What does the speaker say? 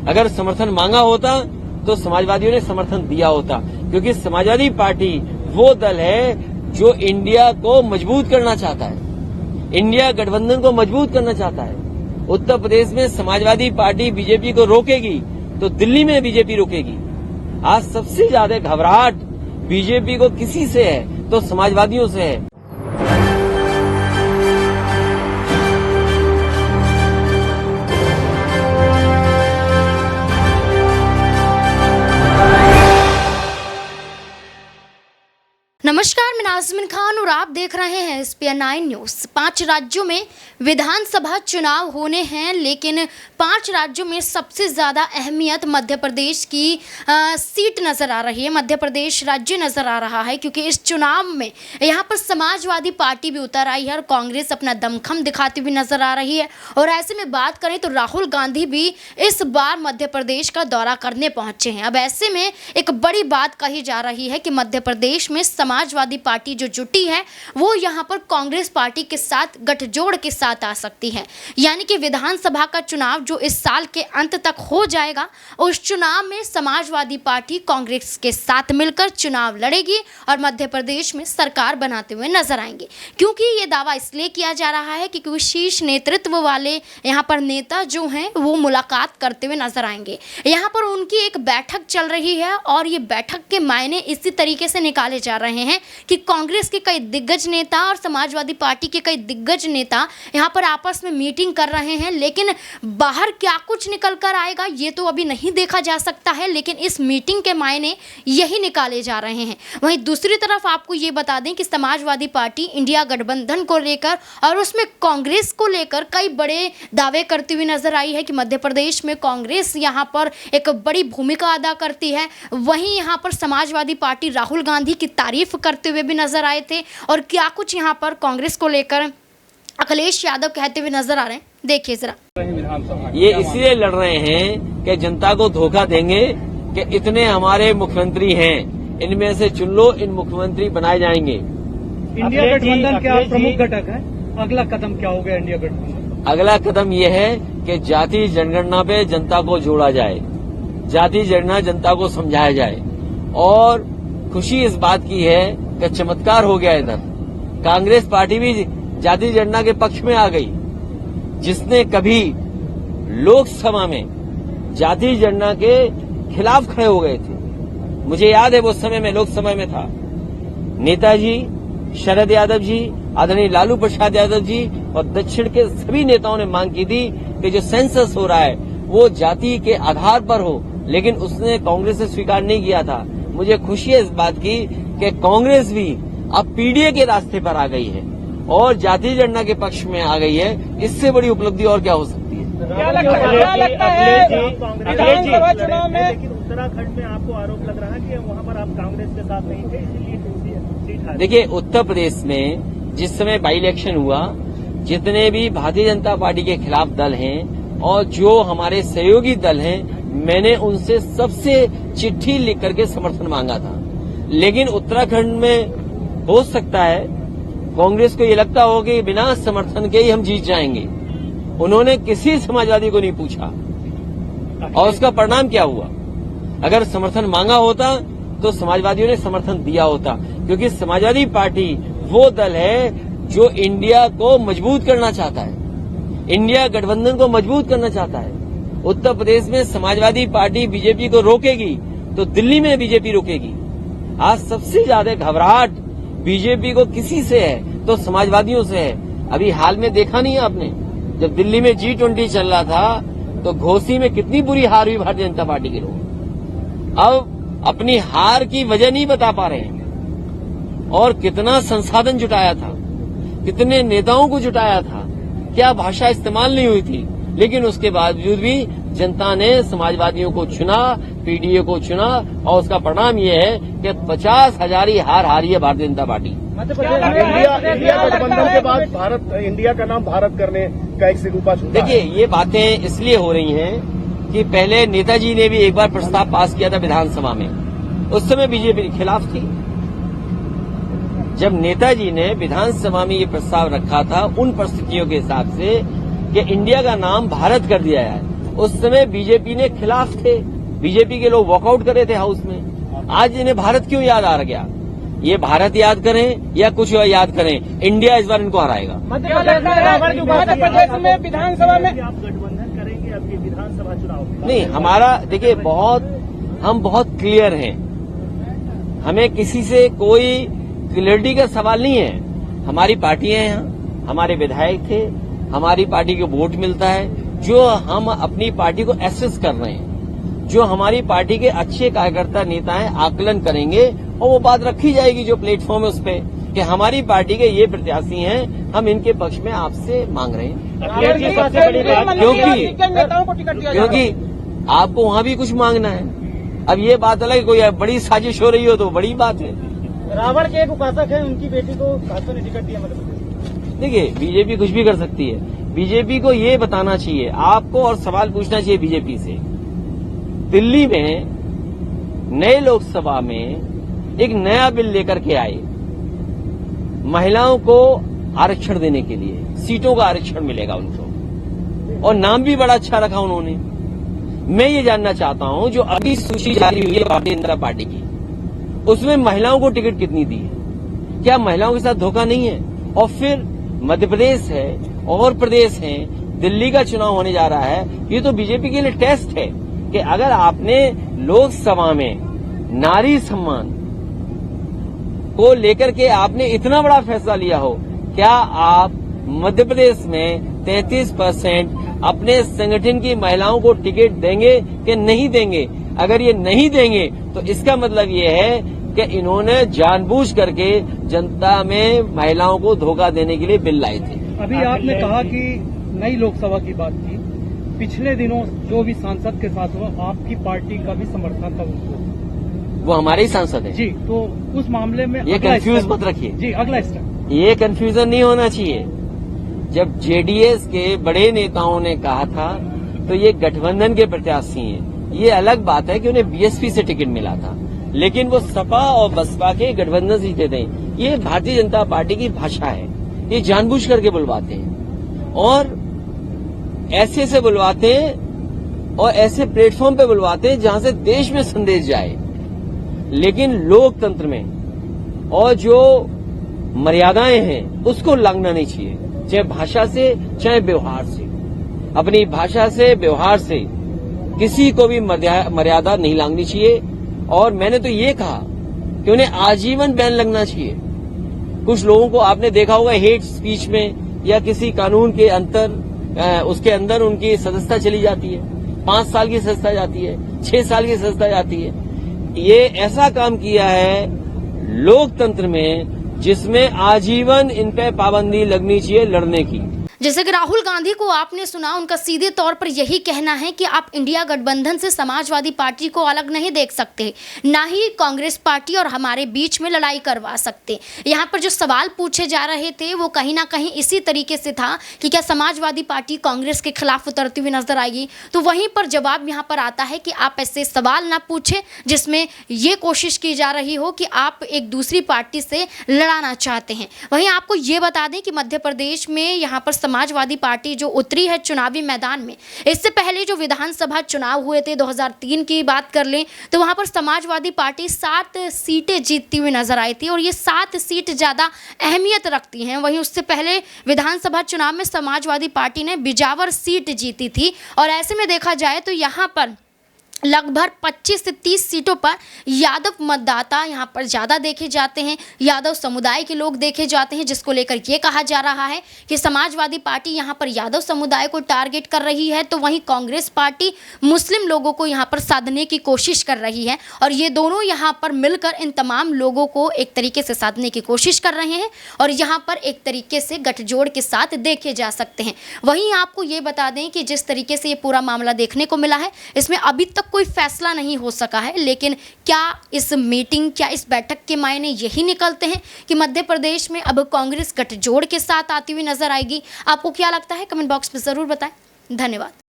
अगर समर्थन मांगा होता तो समाजवादियों ने समर्थन दिया होता, क्योंकि समाजवादी पार्टी वो दल है जो इंडिया को मजबूत करना चाहता है, इंडिया गठबंधन को मजबूत करना चाहता है। उत्तर प्रदेश में समाजवादी पार्टी बीजेपी को रोकेगी तो दिल्ली में बीजेपी रोकेगी। आज सबसे ज्यादा घबराहट बीजेपी को किसी से है तो समाजवादियों से है। नमस्कार, मैं नाज़मीन खान और आप देख रहे हैं SPN9 न्यूज़। 5 राज्यों में विधानसभा चुनाव होने हैं, लेकिन 5 राज्यों में सबसे ज़्यादा अहमियत मध्य प्रदेश की सीट नज़र आ रही है। मध्य प्रदेश राज्य नज़र आ रहा है, क्योंकि इस चुनाव में यहाँ पर समाजवादी पार्टी भी उतर आई है और कांग्रेस अपना दमखम दिखाती हुई नज़र आ रही है। और ऐसे में बात करें तो राहुल गांधी भी इस बार मध्य प्रदेश का दौरा करने पहुँचे हैं। अब ऐसे में एक बड़ी बात कही जा रही है कि मध्य प्रदेश में समाजवादी पार्टी जो जुटी है वो यहां पर कांग्रेस पार्टी के साथ गठजोड़ के साथ आ सकती है। यानी कि विधानसभा का चुनाव जो इस साल के अंत तक हो जाएगा, उस चुनाव में समाजवादी पार्टी कांग्रेस के साथ मिलकर चुनाव लड़ेगी और मध्य प्रदेश में सरकार बनाते हुए नजर आएंगे। क्योंकि ये दावा इसलिए किया जा रहा है कि शीर्ष नेतृत्व वाले यहां पर नेता जो हैं वो मुलाकात करते हुए नजर आएंगे। यहां पर उनकी एक बैठक चल रही है और ये बैठक के मायने इसी तरीके से निकाले जा रहे हैं कि कांग्रेस के कई दिग्गज नेता और समाजवादी पार्टी के कई दिग्गज नेता यहां पर आपस में मीटिंग कर रहे हैं, लेकिन बाहर क्या कुछ निकल कर आएगा ये तो अभी नहीं देखा जा सकता है। लेकिन इस मीटिंग के मायने यही निकाले जा रहे हैं। वहीं दूसरी तरफ आपको ये बता दें कि समाजवादी पार्टी इंडिया गठबंधन को लेकर और उसमें कांग्रेस को लेकर कई बड़े दावे करती हुई नजर आई है कि मध्य प्रदेश में कांग्रेस यहां पर एक बड़ी भूमिका अदा करती है। वहीं यहां पर समाजवादी पार्टी राहुल गांधी की तारीफ करते हुए भी नजर आए थे और क्या कुछ यहां पर कांग्रेस को लेकर अखिलेश यादव कहते हुए नजर आ रहे हैं, देखिए जरा। ये इसलिए लड़ रहे हैं कि जनता को धोखा देंगे कि इतने हमारे मुख्यमंत्री हैं, इनमें से चुन लो, इन मुख्यमंत्री बनाए जाएंगे। इंडिया गठबंधन क्या प्रमुख घटक है? अगला कदम क्या होगा इंडिया गठबंधन? अगला कदम यह है कि जाति जनगणना पे जनता को जोड़ा जाए, जाति जनगणना जनता को समझाया जाए। और खुशी इस बात की है कि चमत्कार हो गया, इधर कांग्रेस पार्टी भी जाति जनगणना के पक्ष में आ गई। जिसने कभी लोकसभा में जाति जनगणना के खिलाफ खड़े हो गए थे, मुझे याद है वो समय में लोकसभा में था, नेताजी शरद यादव जी, आदरणीय लालू प्रसाद यादव जी और दक्षिण के सभी नेताओं ने मांग की थी कि जो सेंसस हो रहा है वो जाति के आधार पर हो, लेकिन उसने कांग्रेस ने स्वीकार नहीं किया था। मुझे खुशी है इस बात की कि कांग्रेस भी अब पीडीए के रास्ते पर आ गई है और जाति जनगणना के पक्ष में आ गई है। इससे बड़ी उपलब्धि और क्या हो सकती है? क्या लगता है विधानसभा चुनाव में? लेकिन उत्तराखंड में आपको आरोप लग रहा है कि वहाँ पर आप कांग्रेस के साथ नहीं थे, इसीलिए। देखिए, उत्तर प्रदेश में जिस समय बाई इलेक्शन हुआ, जितने भी भारतीय जनता पार्टी के खिलाफ दल हैं और जो हमारे सहयोगी दल हैं, मैंने उनसे सबसे चिट्ठी लिख करके समर्थन मांगा था। लेकिन उत्तराखंड में हो सकता है कांग्रेस को ये लगता हो कि बिना समर्थन के ही हम जीत जाएंगे। उन्होंने किसी समाजवादी को नहीं पूछा और उसका परिणाम क्या हुआ? अगर समर्थन मांगा होता तो समाजवादियों ने समर्थन दिया होता, क्योंकि समाजवादी पार्टी वो दल है जो इंडिया को मजबूत करना चाहता है, इंडिया गठबंधन को मजबूत करना चाहता है। उत्तर प्रदेश में समाजवादी पार्टी बीजेपी को रोकेगी तो दिल्ली में बीजेपी रोकेगी। आज सबसे ज्यादा घबराहट बीजेपी को किसी से है तो समाजवादियों से है। अभी हाल में देखा नहीं आपने, जब दिल्ली में G20 चल रहा था तो घोसी में कितनी बुरी हार हुई भारतीय जनता पार्टी के लोग। अब अपनी हार की वजह नहीं बता पा रहे हैं और कितना संसाधन जुटाया था, कितने नेताओं को जुटाया था, क्या भाषा इस्तेमाल नहीं हुई थी, लेकिन उसके बावजूद भी जनता ने समाजवादियों को चुना, पीडीए को चुना और उसका परिणाम ये है कि 50,000 हार हारी है भारतीय जनता पार्टी। इंडिया गठबंधन के बाद भारत, इंडिया का नाम भारत करने का एक सिगुपा छूटा। देखिए, ये बातें इसलिए हो रही हैं कि पहले नेताजी ने भी एक बार प्रस्ताव पास किया था विधानसभा में, उस समय बीजेपी के खिलाफ थी। जब नेताजी ने विधानसभा में ये प्रस्ताव रखा था उन परिस्थितियों के हिसाब से कि इंडिया का नाम भारत कर दिया है, उस समय बीजेपी ने खिलाफ थे, बीजेपी के लोग वॉकआउट करे थे हाउस में। आज इन्हें भारत क्यों याद आ गया? ये भारत याद करें या कुछ याद करें, इंडिया इस बार इनको हराएगा। मध्य प्रदेश में विधानसभा में आप गठबंधन करेंगे अब ये विधानसभा चुनाव? नहीं, हमारा देखिए हम बहुत क्लियर हैं, हमें किसी से कोई क्लियरिटी का सवाल नहीं है। हमारी पार्टियां हैं यहाँ, हमारे विधायक थे, हमारी पार्टी को वोट मिलता है, जो हम अपनी पार्टी को एसेस कर रहे हैं, जो हमारी पार्टी के अच्छे कार्यकर्ता नेता हैं आकलन करेंगे और वो बात रखी जाएगी जो प्लेटफॉर्म है उस पे कि हमारी पार्टी के ये प्रत्याशी हैं, हम इनके पक्ष में आपसे मांग रहे हैं। सबसे बड़ी बात क्योंकि आपको वहाँ भी कुछ मांगना है। अब ये बात अलग है, कोई बड़ी साजिश हो रही हो तो बड़ी बात है। रावण के एक उपासक है, उनकी बेटी को भाजपा ने टिकट दिया। मतलब देखिए, बीजेपी कुछ भी कर सकती है। बीजेपी को ये बताना चाहिए आपको और सवाल पूछना चाहिए बीजेपी से। दिल्ली में नए लोकसभा में एक नया बिल लेकर के आए, महिलाओं को आरक्षण देने के लिए, सीटों का आरक्षण मिलेगा उनको, और नाम भी बड़ा अच्छा रखा उन्होंने। मैं ये जानना चाहता हूं, जो अभी सूची जारी हुई है भारतीय जनता पार्टी की, उसमें महिलाओं को टिकट कितनी दी है? क्या महिलाओं के साथ धोखा नहीं है? और फिर मध्य प्रदेश है और प्रदेश है, दिल्ली का चुनाव होने जा रहा है। ये तो बीजेपी के लिए टेस्ट है कि अगर आपने लोकसभा में नारी सम्मान को लेकर के आपने इतना बड़ा फैसला लिया हो, क्या आप मध्य प्रदेश में 33% अपने संगठन की महिलाओं को टिकट देंगे कि नहीं देंगे? अगर ये नहीं देंगे तो इसका मतलब ये है कि इन्होंने जानबूझ करके जनता में महिलाओं को धोखा देने के लिए बिल लाए थे। अभी आपने कहा कि नई लोकसभा की बात की, पिछले दिनों जो भी सांसद के साथ हुआ, आपकी पार्टी का भी समर्थन था उनको। वो हमारे ही सांसद हैं जी, तो उस मामले में ये कंफ्यूज मत रखिए जी। अगला स्टेप, ये कंफ्यूजन नहीं होना चाहिए। जब जेडीएस के बड़े नेताओं ने कहा था तो ये गठबंधन के प्रत्याशी हैं। ये अलग बात है कि उन्हें बीएसपी से टिकट मिला था, लेकिन वो सपा और बसपा के गठबंधन से जीते थे। ये भारतीय जनता पार्टी की भाषा है, ये जानबूझ करके बुलवाते हैं और ऐसे से बुलवाते हैं और ऐसे प्लेटफॉर्म पे बुलवाते हैं जहां से देश में संदेश जाए। लेकिन लोकतंत्र में और जो मर्यादाएं हैं उसको लांघना नहीं चाहिए, चाहे भाषा से चाहे व्यवहार से। अपनी भाषा से व्यवहार से किसी को भी मर्यादा नहीं लांघनी चाहिए। और मैंने तो ये कहा कि उन्हें आजीवन बैन लगना चाहिए। कुछ लोगों को आपने देखा होगा हेट स्पीच में या किसी कानून के उसके अंदर उनकी सदस्यता चली जाती है, 5 साल की सदस्यता जाती है, 6 साल की सदस्यता जाती है। ये ऐसा काम किया है लोकतंत्र में जिसमें आजीवन इन पे पाबंदी लगनी चाहिए लड़ने की। जैसे कि राहुल गांधी को आपने सुना, उनका सीधे तौर पर यही कहना है कि आप इंडिया गठबंधन से समाजवादी पार्टी को अलग नहीं देख सकते, ना ही कांग्रेस पार्टी और हमारे बीच में लड़ाई करवा सकते। यहाँ पर जो सवाल पूछे जा रहे थे वो कहीं ना कहीं इसी तरीके से था कि क्या समाजवादी पार्टी कांग्रेस के खिलाफ उतरती हुई नजर आएगी। तो वहीं पर जवाब यहाँ पर आता है कि आप ऐसे सवाल ना पूछें जिसमें ये कोशिश की जा रही हो कि आप एक दूसरी पार्टी से लड़ाना चाहते हैं। वहीं आपको ये बता दें कि मध्य प्रदेश में यहाँ पर समाजवादी पार्टी जो उतरी है चुनावी मैदान में, इससे पहले जो विधानसभा चुनाव हुए थे 2003 की बात कर लें तो वहां पर समाजवादी पार्टी 7 सीटें जीतती हुई नजर आई थी और ये 7 सीट ज़्यादा अहमियत रखती हैं। वहीं उससे पहले विधानसभा चुनाव में समाजवादी पार्टी ने बिजावर सीट जीती थी और ऐसे में देखा जाए तो यहाँ पर लगभग 25 से 30 सीटों पर यादव मतदाता यहाँ पर ज़्यादा देखे जाते हैं, यादव समुदाय के लोग देखे जाते हैं, जिसको लेकर ये कहा जा रहा है कि समाजवादी पार्टी यहाँ पर यादव समुदाय को टारगेट कर रही है, तो वहीं कांग्रेस पार्टी मुस्लिम लोगों को यहाँ पर साधने की कोशिश कर रही है और ये दोनों यहाँ पर मिलकर इन तमाम लोगों को एक तरीके से साधने की कोशिश कर रहे हैं और यहाँ पर एक तरीके से गठजोड़ के साथ देखे जा सकते हैं। वहीं आपको ये बता दें कि जिस तरीके से ये पूरा मामला देखने को मिला है, इसमें अभी तक कोई फैसला नहीं हो सका है, लेकिन क्या इस मीटिंग, क्या इस बैठक के मायने यही निकलते हैं कि मध्य प्रदेश में अब कांग्रेस गठजोड़ के साथ आती हुई नजर आएगी? आपको क्या लगता है? कमेंट बॉक्स में ज़रूर बताएं। धन्यवाद।